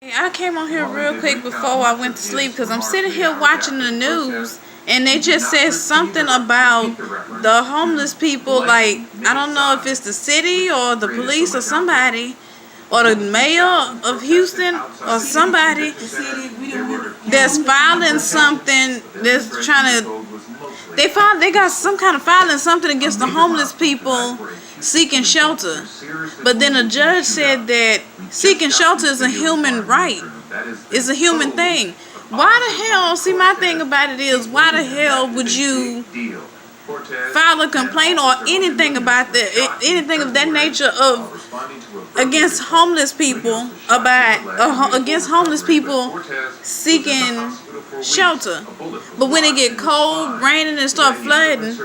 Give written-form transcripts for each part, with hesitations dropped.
I came on here real quick before I went to sleep because I'm sitting here watching the news and they just said something about the homeless people. Like, I don't know if it's the city or the police or somebody or the mayor of Houston or somebody that's filing something that's trying to. They got some kind of filing something against the homeless people seeking shelter. But then a judge said that seeking shelter is a human right. It's a human thing. Why the hell, see, my thing about it is, why the hell would you file a complaint or anything about that, anything of that nature against homeless people, against homeless people seeking shelter? But when it get cold, raining, and start flooding,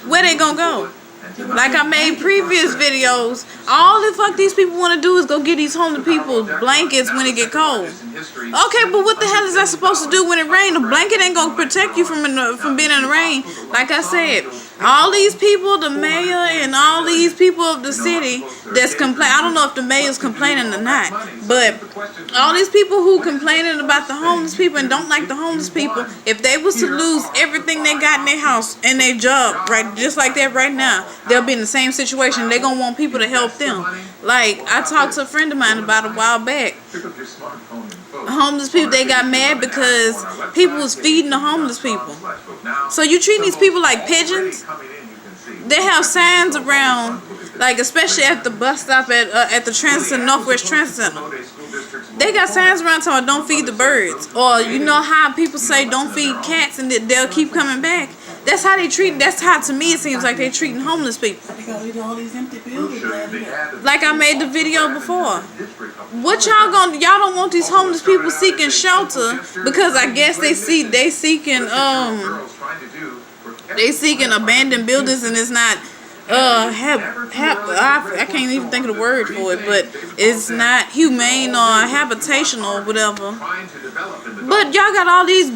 where they gonna go? Like I made previous videos, all the fuck these people want to do is go get these homeless people blankets when it get cold. Okay, but what the hell is that supposed to do when it rains? The blanket ain't gonna protect you from being in the rain. Like I said, all these people, the mayor and all these people of the city that's complaining. I don't know if the mayor's complaining or not, but all these people who complaining about the homeless people and don't like the homeless people, if they was to lose everything they got in their house and their job, right, just like that right now, they'll be in the same situation. They're gonna want people to help them. Like, I talked to a friend of mine about a while back. Homeless people, they got mad because people was feeding the homeless people. So you treating these people like pigeons? They have signs around, like especially at the bus stop at the Transit Center, Northwest Transit Center. They got signs around telling don't feed the birds, or you know how people say don't feed cats and they'll keep coming back. That's how they treat. That's how, to me, it seems like they treating homeless people. Like I made the video before. What y'all gonna? Y'all don't want these homeless people seeking shelter because I guess they seeking abandoned buildings and it's not I can't even think of the word for it, but it's not humane or habitational or whatever. But y'all got all these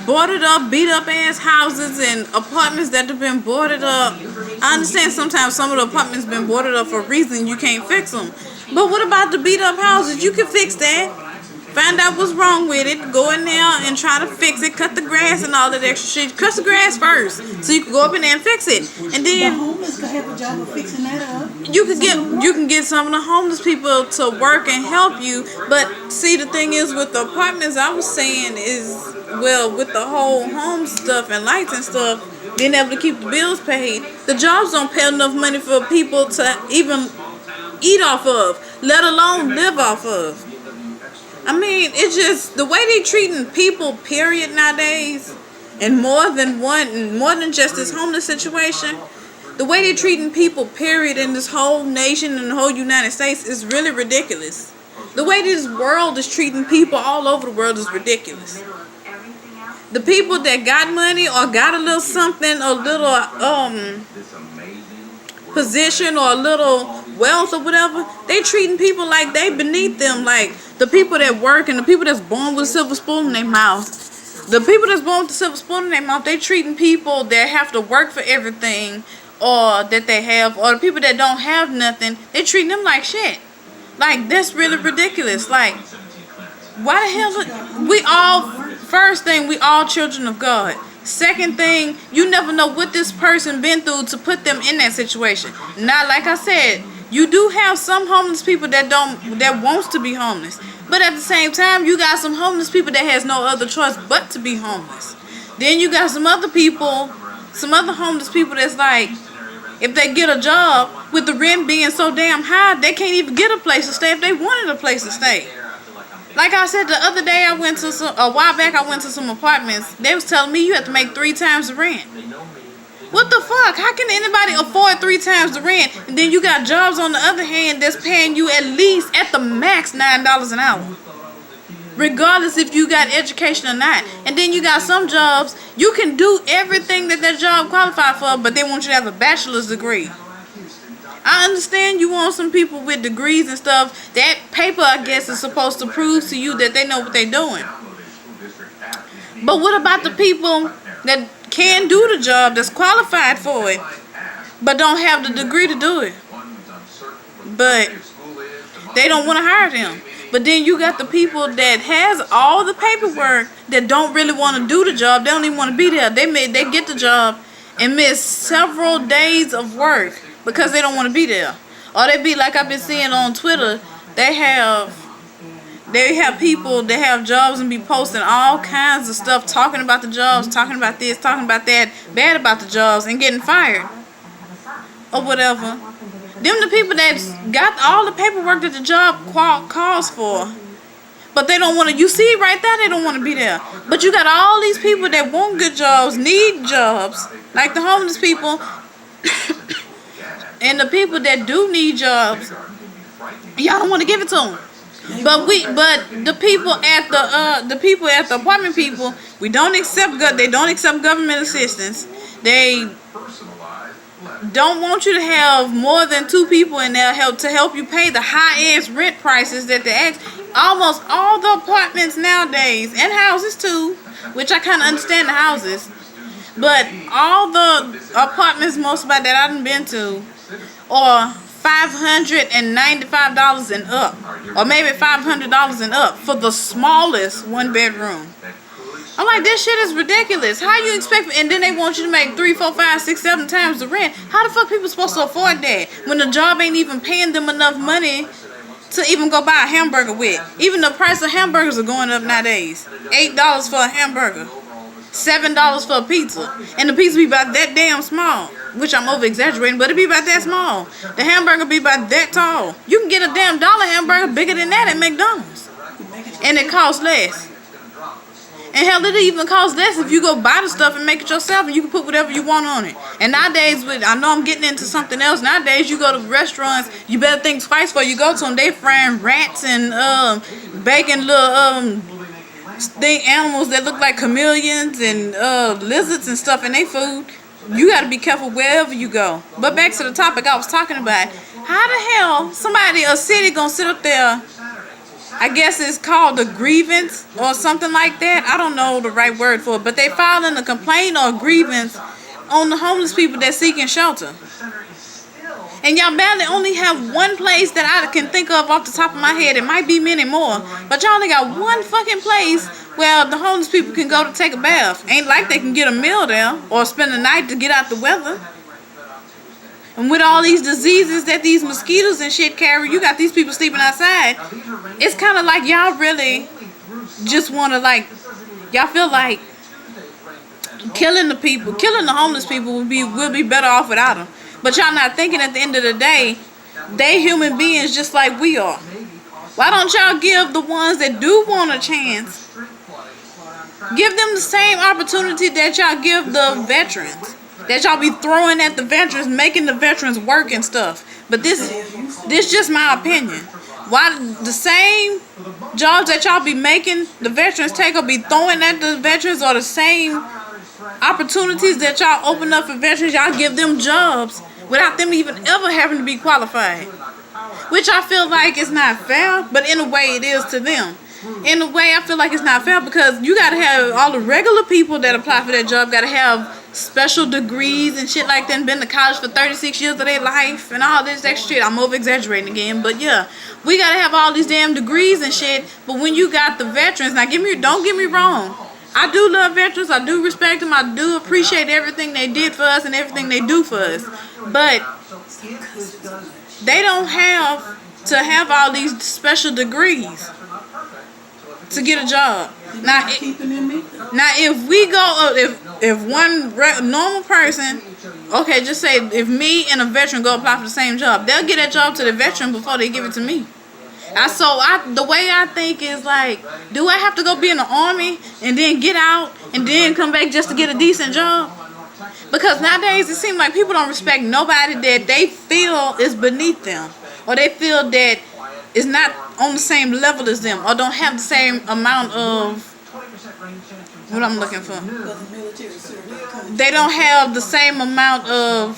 boarded up, beat up ass houses and apartments that have been boarded up. I understand sometimes some of the apartments been boarded up for a reason, you can't fix them. But what about the beat up houses? You can fix that. Find out what's wrong with it. Go in there and try to fix it. Cut the grass and all that extra shit. Cut the grass first, so you can go up in there and fix it. And then the homeless could have a job of fixing that up. You can get some of the homeless people to work and help you. But see, the thing is with the apartments, I was saying is, well, with the whole home stuff and lights and stuff, being able to keep the bills paid, the jobs don't pay enough money for people to even eat off of, let alone live off of. I mean, it's just the way they treating people, period, nowadays, and more than just this homeless situation. The way they treating people, period, in this whole nation and the whole United States is really ridiculous. The way this world is treating people all over the world is ridiculous. The people that got money or got a little something, a little position or a little wealth or whatever, they treating people like they beneath them. Like the people that work and the people that's born with a silver spoon in their mouth. The people that's born with a silver spoon in their mouth, they treating people that have to work for everything or that they have, or the people that don't have nothing, they treating them like shit. Like, that's really ridiculous. Like, why the hell, first thing, we all children of God. Second thing, you never know what this person been through to put them in that situation. Now, like I said, you do have some homeless people that wants to be homeless. But at the same time, you got some homeless people that has no other choice but to be homeless. Then you got some other homeless people that's like, if they get a job, with the rent being so damn high, they can't even get a place to stay if they wanted a place to stay. Like I said the other day, a while back, I went to some apartments. They was telling me you have to make 3 times the rent. What the fuck? How can anybody afford 3 times the rent? And then you got jobs on the other hand that's paying you at least, at the max, $9 an hour. Regardless if you got education or not. And then you got some jobs, you can do everything that job qualified for, but they want you to have a bachelor's degree. I understand you want some people with degrees and stuff. That paper, I guess, is supposed to prove to you that they know what they're doing. But what about the people that can do the job, that's qualified for it, but don't have the degree to do it? But they don't want to hire them. But then you got the people that has all the paperwork that don't really want to do the job. They don't even want to be there. They get the job and miss several days of work because they don't want to be there. Or they be like I've been seeing on Twitter. They have people that have jobs and be posting all kinds of stuff, talking about the jobs, talking about this, talking about that, bad about the jobs, and getting fired or whatever. Them the people that got all the paperwork that the job calls for, but they don't want to. You see right there, they don't want to be there. But you got all these people that want good jobs, need jobs, like the homeless people, and the people that do need jobs. Y'all don't want to give it to them. But the people at the apartment people, they don't accept government assistance. They don't want you to have more than 2 people in there to help you pay the high ass rent prices that they ask. Almost all the apartments nowadays, and houses too, which I kind of understand the houses, but all the apartments most of that I done been to are $595 and up, or maybe $500 and up for the smallest 1 bedroom. I'm like, this shit is ridiculous. How you expect? And then they want you to make 3, 4, 5, 6, 7 times the rent. How the fuck people supposed to afford that when the job ain't even paying them enough money to even go buy a hamburger with? Even the price of hamburgers are going up nowadays. $8 for a hamburger, $7 for a pizza, and the pizza be about that damn small. Which I'm over exaggerating, but it be about that small. The hamburger be about that tall. You can get a damn dollar hamburger bigger than that at McDonald's, and it costs less. And hell, it even costs less if you go buy the stuff and make it yourself, and you can put whatever you want on it. And nowadays, I know I'm getting into something else. Nowadays, you go to restaurants, you better think twice before you go to them. They frying rats and baking little animals that look like chameleons and lizards and stuff in their food. You got to be careful wherever you go. But back to the topic I was talking about. How the hell a city gonna sit up there? I guess it's called a grievance or something like that. I don't know the right word for it. But they filing a complaint or a grievance on the homeless people that's seeking shelter. And y'all barely only have one place that I can think of off the top of my head. It might be many more. But y'all only got one fucking place where the homeless people can go to take a bath. Ain't like they can get a meal there or spend the night to get out the weather. And with all these diseases that these mosquitoes and shit carry, you got these people sleeping outside. It's kind of like y'all really just want to y'all feel like killing the homeless people will be better off without them. But y'all not thinking at the end of the day, they human beings just like we are. Why don't y'all give the ones that do want a chance, give them the same opportunity that y'all give the veterans? That y'all be throwing at the veterans, making the veterans work and stuff. But this just my opinion. Why the same jobs that y'all be making the veterans take or be throwing at the veterans, or the same opportunities that y'all open up for veterans, y'all give them jobs without them even ever having to be qualified. Which I feel like is not fair, but in a way it is to them. In a way I feel like it's not fair because you gotta have all the regular people that apply for that job gotta have special degrees and shit like that, and been to college for 36 years of their life and all this extra shit. I'm over exaggerating again, but yeah, we gotta have all these damn degrees and shit. But when you got the veterans, now don't get me wrong, I do love veterans, I do respect them, I do appreciate everything they did for us and everything they do for us, but they don't have to have all these special degrees to get a job. Now if we go, if one normal person, okay, just say if me and a veteran go apply for the same job, they'll get that job to the veteran before they give it to me. The way I think is like, do I have to go be in the army and then get out and then come back just to get a decent job? Because nowadays it seems like people don't respect nobody that they feel is beneath them, or they feel that is not on the same level as them, or don't have the same amount of what I'm looking for. They don't have the same amount of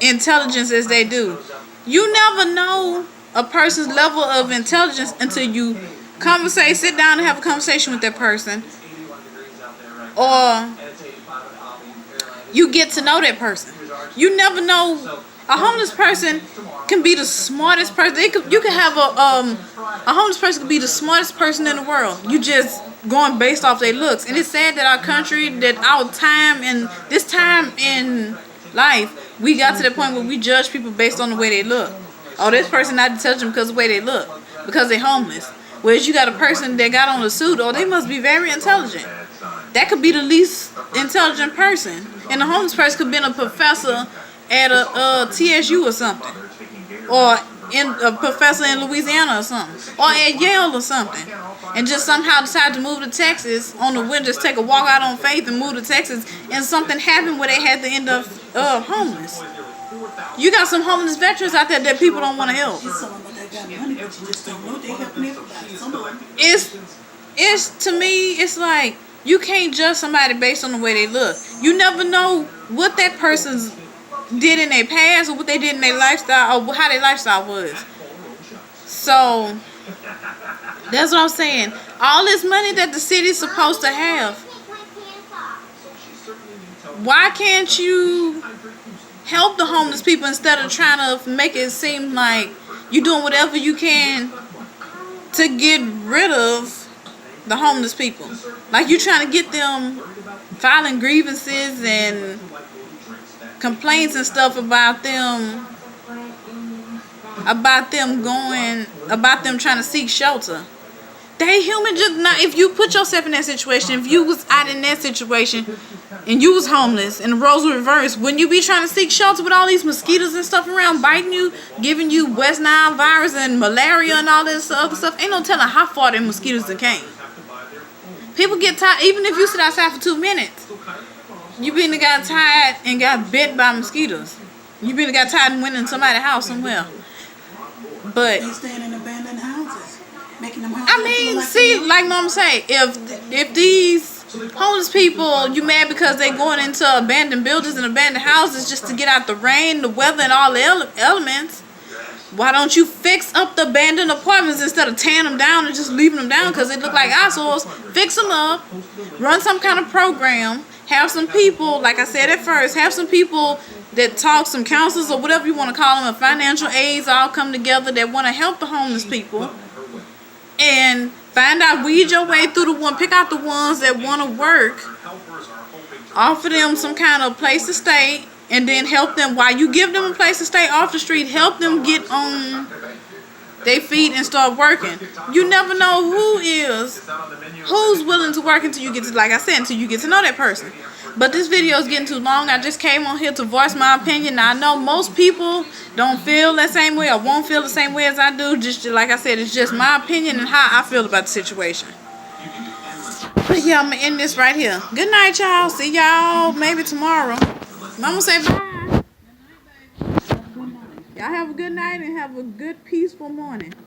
intelligence as they do. You never know a person's level of intelligence until you sit down and have a conversation with that person, or you get to know that person. You never know A homeless person can be the smartest person. You can have a homeless person can be the smartest person in the world. You just going based off their looks. And it's sad that our country, that our time and this time in life, we got to the point where we judge people based on the way they look. Oh, this person not intelligent because of the way they look, because they're homeless. Whereas you got a person that got on a suit, oh, they must be very intelligent. That could be the least intelligent person. And the homeless person could be a professor at a TSU or something. Or a professor in Louisiana or something. Or at Yale or something. And just somehow decide to move to Texas on the whim, just take a walk out on faith and move to Texas. And something happened where they had to end up homeless. You got some homeless veterans out there that people don't want to help. It's to me, it's like you can't judge somebody based on the way they look. You never know what that person's did in their past or what they did in their lifestyle or how their lifestyle was. So that's what I'm saying. All this money that the city's supposed to have, why can't you help the homeless people instead of trying to make it seem like you're doing whatever you can to get rid of the homeless people? Like you're trying to get them filing grievances and complaints and stuff about them trying to seek shelter. They human. Just not, if you put yourself in that situation, if you was out in that situation and you was homeless and the roles were reversed, wouldn't you be trying to seek shelter with all these mosquitoes and stuff around biting you, giving you West Nile virus and malaria and all this other stuff? Ain't no telling how far them mosquitoes done came. People get tired, even if you sit outside for 2 minutes. You been got tired and got bit by mosquitoes. You been got tired and went in somebody's house somewhere. But They staying in abandoned houses, making them houses. I mean, see, like Mama say, if these homeless people, you mad because they going into abandoned buildings and abandoned houses just to get out the rain, the weather, and all the elements, why don't you fix up the abandoned apartments instead of tearing them down and just leaving them down because they look like eyesores? Fix them up, run some kind of program, have some people, like I said at first, have some people that talk, some counselors or whatever you want to call them, financial aids all come together that want to help the homeless people. And find out, weed your way through pick out the ones that want to work, offer them some kind of place to stay, and then help them, while you give them a place to stay off the street, help them get on their feet and start working. You never know who's willing to work until you get to, like I said, until you get to know that person. But this video is getting too long. I just came on here to voice my opinion. Now, I know most people don't feel that same way or won't feel the same way as I do. Just like I said, it's just my opinion and how I feel about the situation. But yeah, I'm going to end this right here. Good night, y'all. See y'all maybe tomorrow. Mama say bye. Y'all have a good night and have a good, peaceful morning.